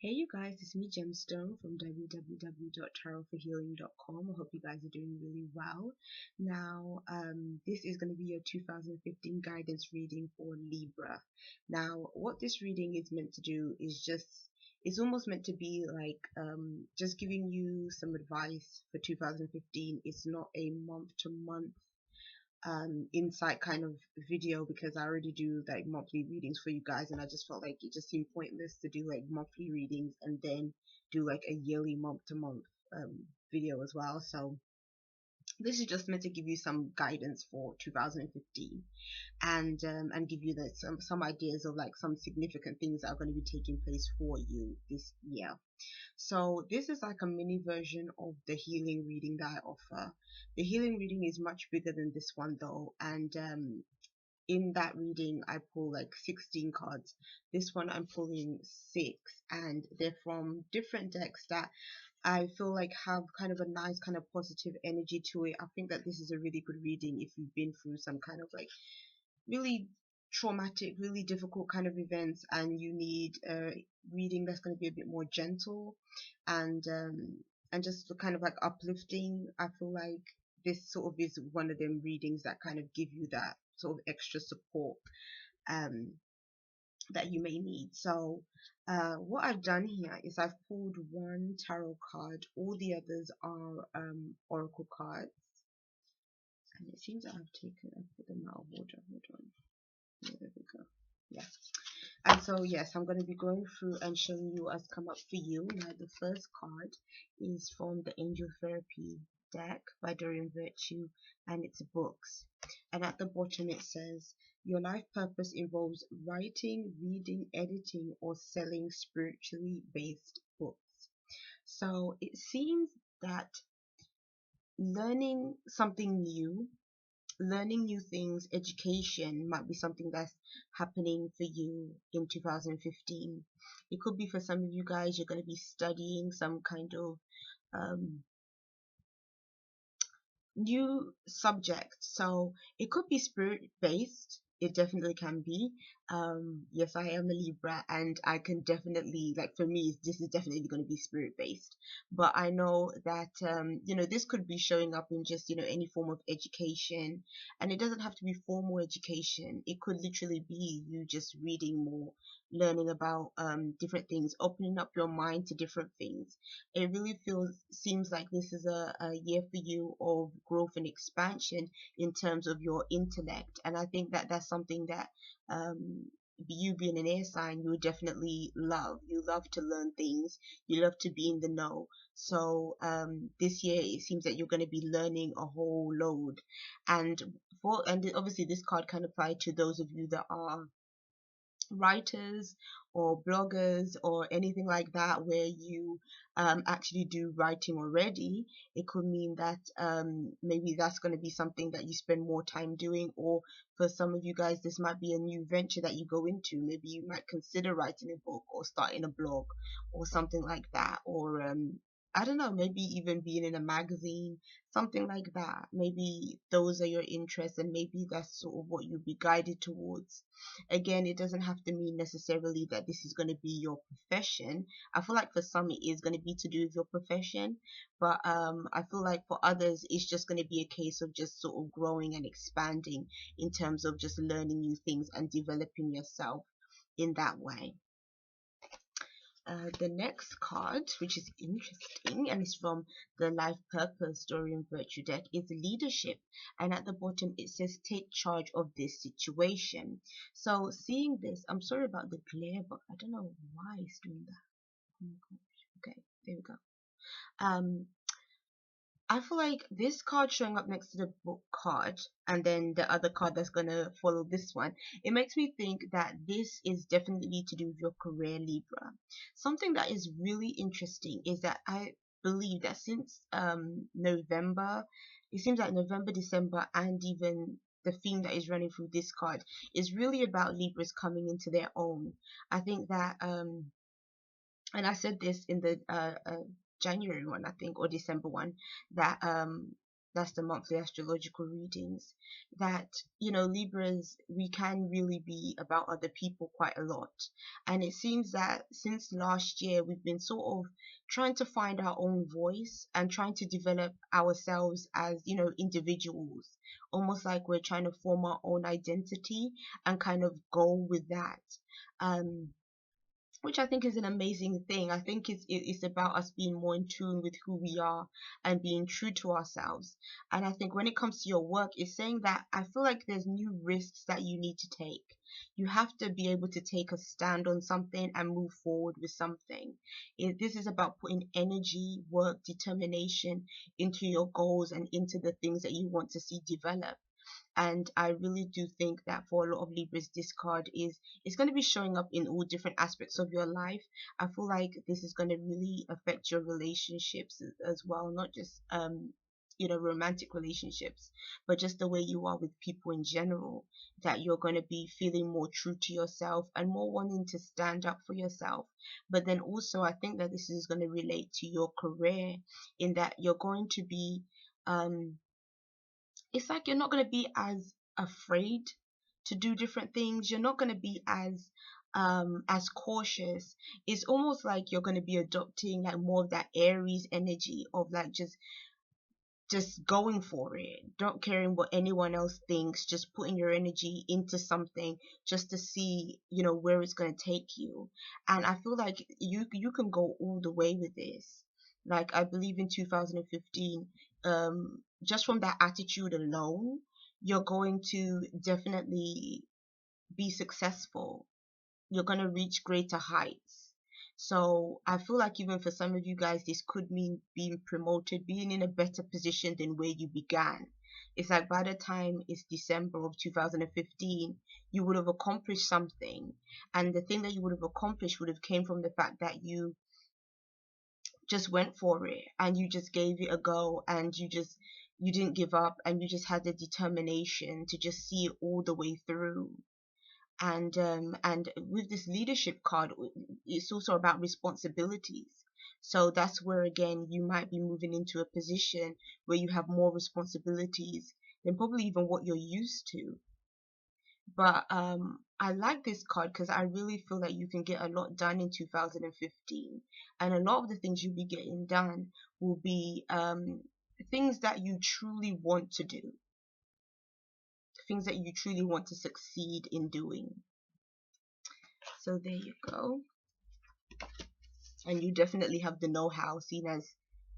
Hey you guys, it's me Gemstone from www.tarotforhealing.com. I hope you guys are doing really well. Now, this is going to be your 2015 guidance reading for Libra. Now, what this reading is meant to do is it's almost meant to be like just giving you some advice for 2015. It's not a month to month insight kind of video because I already do like monthly readings for you guys, and I just felt like it just seemed pointless to do like monthly readings and then do like a yearly month to month video as well. So this is just meant to give you some guidance for 2015 and give you some ideas of like some significant things that are going to be taking place for you this year. So this is like a mini version of the healing reading that I offer. The healing reading is much bigger than this one though, and in that reading I pull like 16 cards. This one I'm pulling 6, and they're from different decks that I feel like have kind of a nice kind of positive energy to it. I think that this is a really good reading if you've been through some kind of like really traumatic, really difficult kind of events, and you need a reading that's going to be a bit more gentle and just kind of like uplifting. I feel like this sort of is one of them readings that kind of give you that sort of extra support um, that you may need. So what I've done here is I've pulled one tarot card. All the others are oracle cards, and it seems that I've put them out of order. Hold on. Yeah, there we go. Yeah. And so yes, I'm going to be going through and showing you what's come up for you. Now the first card is from the Angel Therapy deck by Dorian Virtue, and it's books. And at the bottom it says, your life purpose involves writing, reading, editing, or selling spiritually based books. So it seems that learning something new, learning new things, education might be something that's happening for you in 2015. It could be for some of you guys, you're going to be studying some kind of um, new subject. So it could be spirit based. It definitely can be. Yes, I am a Libra, and I can definitely, like, for me, this is definitely going to be spirit based. But I know that this could be showing up in just any form of education, and it doesn't have to be formal education. It could literally be you just reading more, learning about different things, opening up your mind to different things. It really seems like this is a year for you of growth and expansion in terms of your intellect, and I think that that's something that um, you being an air sign, you would definitely love. You love to learn things, you love to be in the know. So this year it seems that you're going to be learning a whole load, and obviously this card can apply to those of you that are writers or bloggers or anything like that, where you actually do writing already. It could mean that maybe that's going to be something that you spend more time doing, or for some of you guys this might be a new venture that you go into. Maybe you might consider writing a book or starting a blog or something like that, or I don't know, maybe even being in a magazine, something like that. Maybe those are your interests, and maybe that's sort of what you'll be guided towards. Again, it doesn't have to mean necessarily that this is going to be your profession. I feel like for some it is going to be to do with your profession, but I feel like for others it's just going to be a case of just sort of growing and expanding in terms of just learning new things and developing yourself in that way. The next card, which is interesting and is from the Life Purpose Dorian Virtue deck, is leadership. And at the bottom it says, take charge of this situation. So seeing this, I'm sorry about the glare, but I don't know why it's doing that. Oh my gosh. Okay, there we go. I feel like this card showing up next to the book card and then the other card that's going to follow this one, it makes me think that this is definitely to do with your career, Libra. Something that is really interesting is that I believe that since November, it seems like November, December, and even the theme that is running through this card is really about Libras coming into their own. I think that and I said this in the January one, I think, or December one, that That's the monthly astrological readings. That, Libras, we can really be about other people quite a lot. And it seems that since last year, we've been sort of trying to find our own voice and trying to develop ourselves as, individuals. Almost like we're trying to form our own identity and kind of go with that. Um, which I think is an amazing thing. I think it's about us being more in tune with who we are and being true to ourselves. And I think when it comes to your work, it's saying that I feel like there's new risks that you need to take. You have to be able to take a stand on something and move forward with something. This is about putting energy, work, determination into your goals and into the things that you want to see develop. And I really do think that for a lot of Libras, this card is it's going to be showing up in all different aspects of your life. I feel like this is going to really affect your relationships as well, not just romantic relationships, but just the way you are with people in general. That you're going to be feeling more true to yourself and more wanting to stand up for yourself. But then also, I think that this is going to relate to your career, in that you're going to be um it's like you're not going to be as afraid to do different things. You're not going to be as cautious. It's almost like you're going to be adopting like more of that Aries energy of like just going for it, not caring what anyone else thinks, just putting your energy into something just to see, where it's going to take you. And I feel like you can go all the way with this. Like I believe in 2015, just from that attitude alone, you're going to definitely be successful. You're going to reach greater heights. So I feel like even for some of you guys, this could mean being promoted, being in a better position than where you began. It's like by the time it's December of 2015, you would have accomplished something. And the thing that you would have accomplished would have came from the fact that you just went for it and you just gave it a go, and you didn't give up, and you just had the determination to just see it all the way through. And with this leadership card, it's also about responsibilities. So that's where again you might be moving into a position where you have more responsibilities than probably even what you're used to. But I like this card because I really feel that you can get a lot done in 2015, and a lot of the things you'll be getting done will be things that you truly want to do, things that you truly want to succeed in doing. So there you go. And you definitely have the know-how, seeing as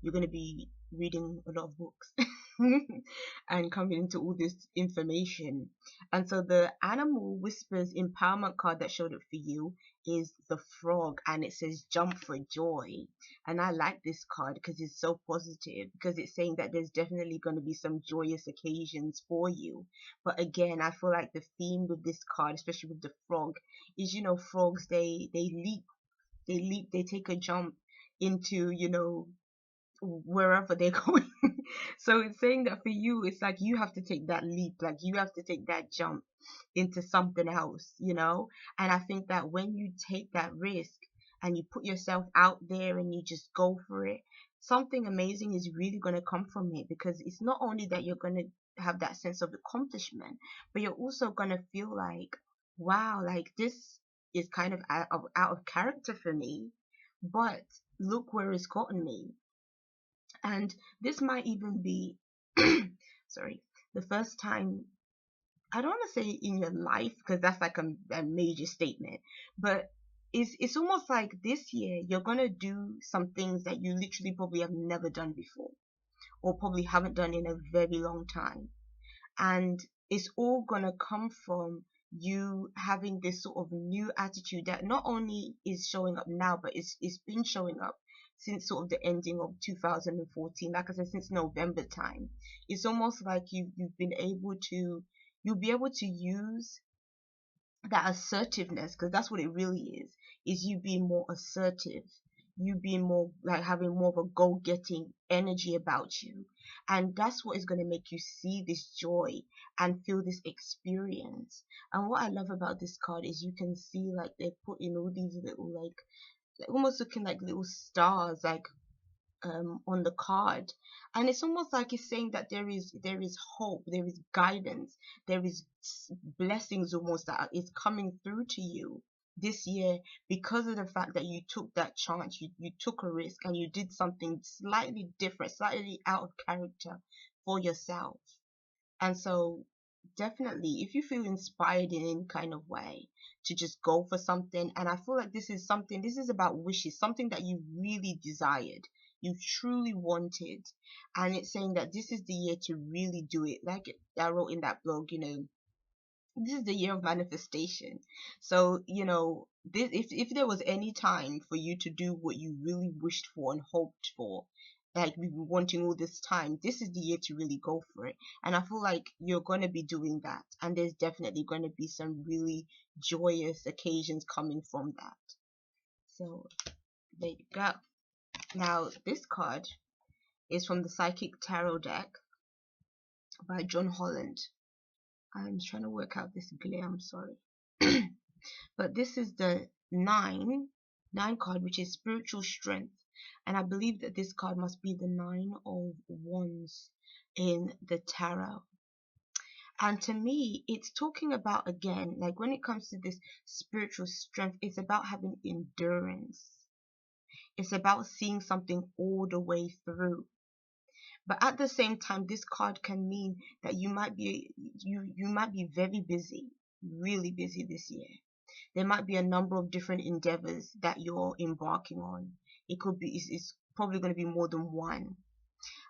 you're going to be reading a lot of books and coming into all this information. And so the Animal Whispers empowerment card that showed up for you is the frog, and it says jump for joy. And I like this card because it's so positive, because it's saying that there's definitely going to be some joyous occasions for you. But again, I feel like the theme with this card, especially with the frog, is, frogs, they take a jump into, wherever they're going. So it's saying that for you, it's like you have to take that leap, like you have to take that jump into something else, And I think that when you take that risk and you put yourself out there and you just go for it, something amazing is really going to come from it, because it's not only that you're going to have that sense of accomplishment, but you're also going to feel like, wow, like this is kind of out of character for me, but look where it's gotten me. And this might even be, sorry, the first time, I don't want to say in your life, because that's like a major statement, but it's almost like this year you're going to do some things that you literally probably have never done before, or probably haven't done in a very long time. And it's all going to come from you having this sort of new attitude that not only is showing up now, but it's been showing up since sort of the ending of 2014, like I said, since November time. It's almost like you've been able to, you'll be able to use that assertiveness, because that's what it really is you being more assertive, you being more like having more of a go-getting energy about you. And that's what is going to make you see this joy and feel this experience. And what I love about this card is you can see like they put in all these little like almost looking like little stars, like on the card, and it's almost like it's saying that there is hope, there is guidance, there is blessings almost that is coming through to you this year, because of the fact that you took that chance, you took a risk, and you did something slightly different, slightly out of character for yourself. And so definitely, if you feel inspired in any kind of way to just go for something, and I feel like this is about wishes, something that you really desired, you truly wanted, and it's saying that this is the year to really do it. Like I wrote in that blog, this is the year of manifestation. So, this, if there was any time for you to do what you really wished for and hoped for, like we've been wanting all this time, this is the year to really go for it. And I feel like you're going to be doing that. And there's definitely going to be some really joyous occasions coming from that. So there you go. Now, this card is from the Psychic Tarot deck by John Holland. I'm trying to work out this glare, I'm sorry. But this is the nine card, which is spiritual strength. And I believe that this card must be the 9 of Wands in the tarot. And to me, it's talking about, again, like when it comes to this spiritual strength, it's about having endurance. It's about seeing something all the way through. But at the same time, this card can mean that you might be very busy, really busy this year. There might be a number of different endeavors that you're embarking on. It could be, it's probably going to be more than one.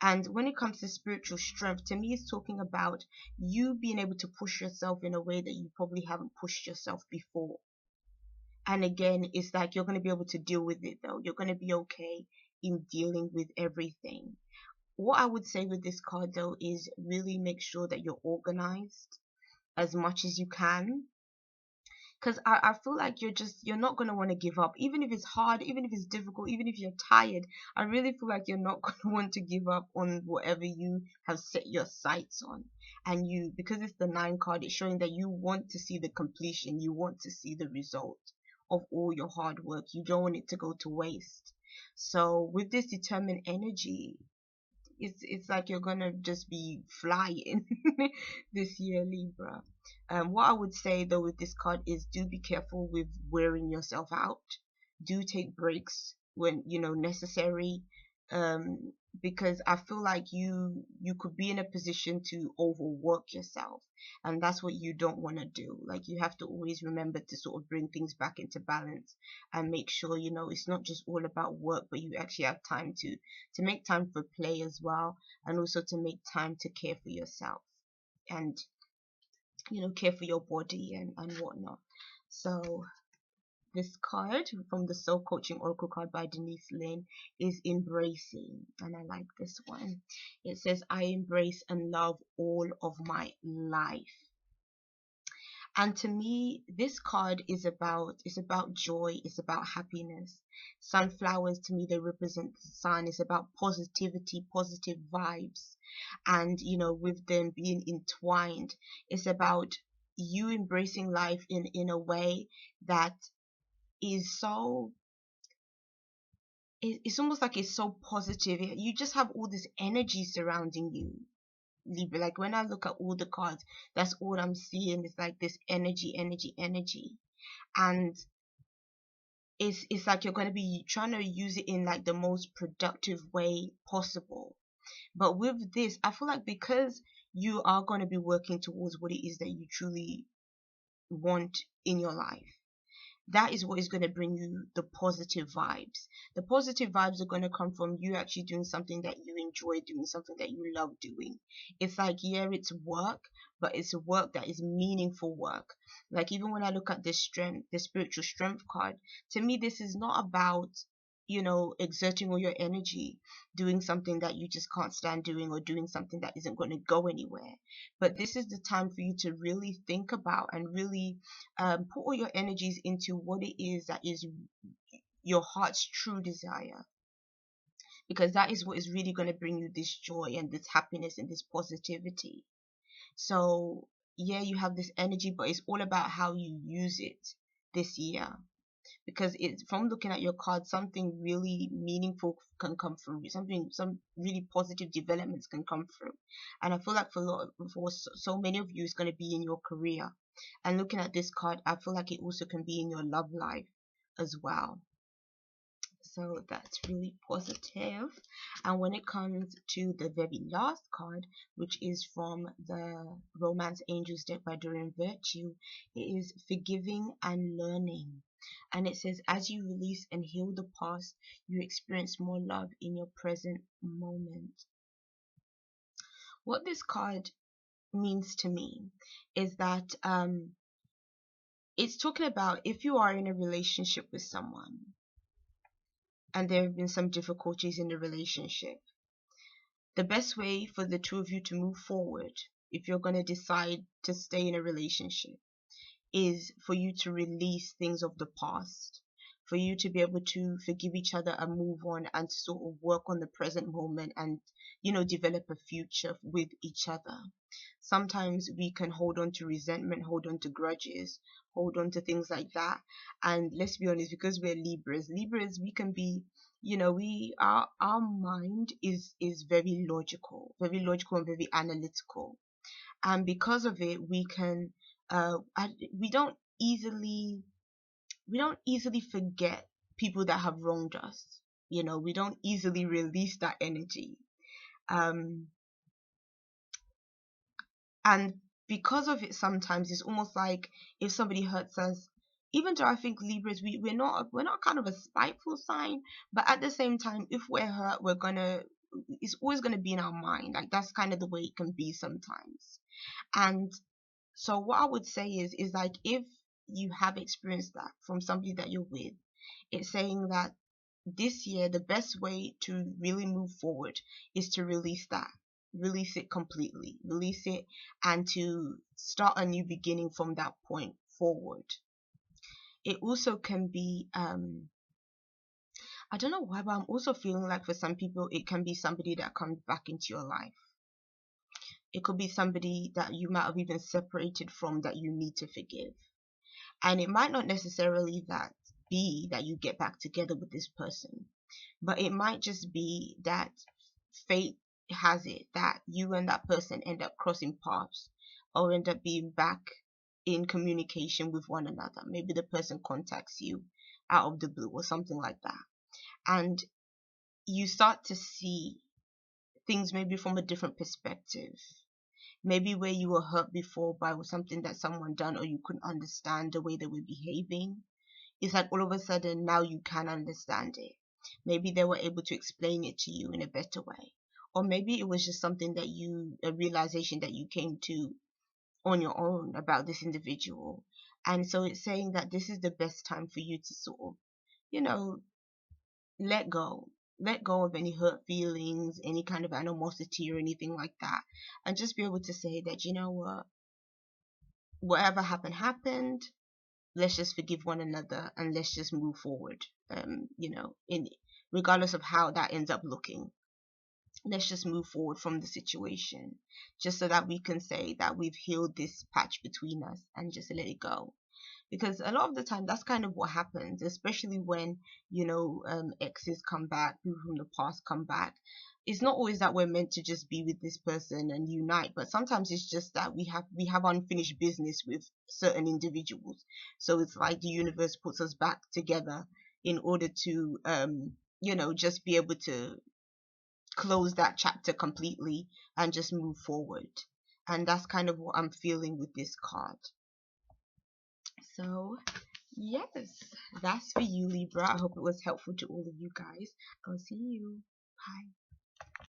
And when it comes to spiritual strength, to me, it's talking about you being able to push yourself in a way that you probably haven't pushed yourself before. And again, it's like you're going to be able to deal with it though. You're going to be okay in dealing with everything. What I would say with this card though is really make sure that you're organized as much as you can, because I feel like you're not going to want to give up, even if it's hard, even if it's difficult, even if you're tired. I really feel like you're not going to want to give up on whatever you have set your sights on. And because it's the 9 card, it's showing that you want to see the completion, you want to see the result of all your hard work. You don't want it to go to waste. So with this determined energy, it's like you're gonna just be flying this year, Libra. What I would say though with this card is, do be careful with wearing yourself out. Do take breaks when necessary, because I feel like you could be in a position to overwork yourself, and that's what you don't want to do. Like, you have to always remember to sort of bring things back into balance and make sure it's not just all about work, but you actually have time to make time for play as well, and also to make time to care for yourself and care for your body and whatnot. So this card from the Soul Coaching Oracle card by Denise Lynn is embracing, and I like this one. It says, I embrace and love all of my life. And to me, this card is about joy, it's about happiness. Sunflowers, to me, they represent the sun. It's about positivity, positive vibes. And with them being entwined, it's about you embracing life in a way that is so, it's almost like it's so positive. You just have all this energy surrounding you, Libra. Like, when I look at all the cards, that's all I'm seeing is like this energy. And it's like you're going to be trying to use it in like the most productive way possible. But with this, I feel like because you are going to be working towards what it is that you truly want in your life, that is what is going to bring you the positive vibes. The positive vibes are going to come from you actually doing something that you enjoy doing, something that you love doing. It's like, yeah, it's work, but it's a work that is meaningful work. Like, even when I look at this strength, the spiritual strength card, to me, this is not about exerting all your energy doing something that you just can't stand doing, or doing something that isn't going to go anywhere. But this is the time for you to really think about and really put all your energies into what it is that is your heart's true desire, because that is what is really going to bring you this joy and this happiness and this positivity. So yeah, you have this energy, but it's all about how you use it this year. because it's from looking at your card, something really meaningful can come through, some really positive developments can come through. And I feel like for so many of you, it's going to be in your career. And looking at this card, I feel like it also can be in your love life as well. So that's really positive. And when it comes to the very last card, which is from the Romance Angels deck by Dorian Virtue, it is forgiving and learning. And it says, as you release and heal the past, you experience more love in your present moment. What this card means to me is that it's talking about if you are in a relationship with someone and there have been some difficulties in the relationship, the best way for the two of you to move forward, if you're going to decide to stay in a relationship, is for you to release things of the past, for you to be able to forgive each other and move on, and to sort of work on the present moment and, develop a future with each other. Sometimes we can hold on to resentment, hold on to grudges, hold on to things like that. And let's be honest, because we're Libras, we can be, our mind is very logical and very analytical. And because of it, we can we don't easily forget people that have wronged us. We don't easily release that energy. And because of it, sometimes it's almost like if somebody hurts us, even though I think Libras, we're not kind of a spiteful sign, but at the same time, if we're hurt, it's always gonna be in our mind. Like, that's kind of the way it can be sometimes. And so what I would say is like, if you have experienced that from somebody that you're with, it's saying that this year the best way to really move forward is to release that. Release it completely. Release it, and to start a new beginning from that point forward. It also can be I don't know why, but I'm also feeling like for some people it can be somebody that comes back into your life. It could be somebody that you might have even separated from that you need to forgive. And it might not necessarily be that you get back together with this person, but it might just be that fate has it that you and that person end up crossing paths, or end up being back in communication with one another. Maybe the person contacts you out of the blue or something like that, and you start to see things maybe from a different perspective. Maybe where you were hurt before by something that someone done, or you couldn't understand the way they were behaving, it's like all of a sudden now you can understand it. Maybe they were able to explain it to you in a better way. Or maybe it was just something that a realization that you came to on your own about this individual. And so it's saying that this is the best time for you to sort of, you know, let go. Let go of any hurt feelings, any kind of animosity or anything like that. And just be able to say that, you know what, whatever happened. Let's just forgive one another and let's just move forward. In regardless of how that ends up looking, let's just move forward from the situation, just so that we can say that we've healed this patch between us and just let it go. Because a lot of the time that's kind of what happens, especially when exes come back, people from the past come back. It's not always that we're meant to just be with this person and unite, but sometimes it's just that we have unfinished business with certain individuals. So it's like the universe puts us back together in order to just be able to close that chapter completely and just move forward. And that's kind of what I'm feeling with this card. So yes, that's for you, Libra. I hope it was helpful to all of you guys. I'll see you. Bye.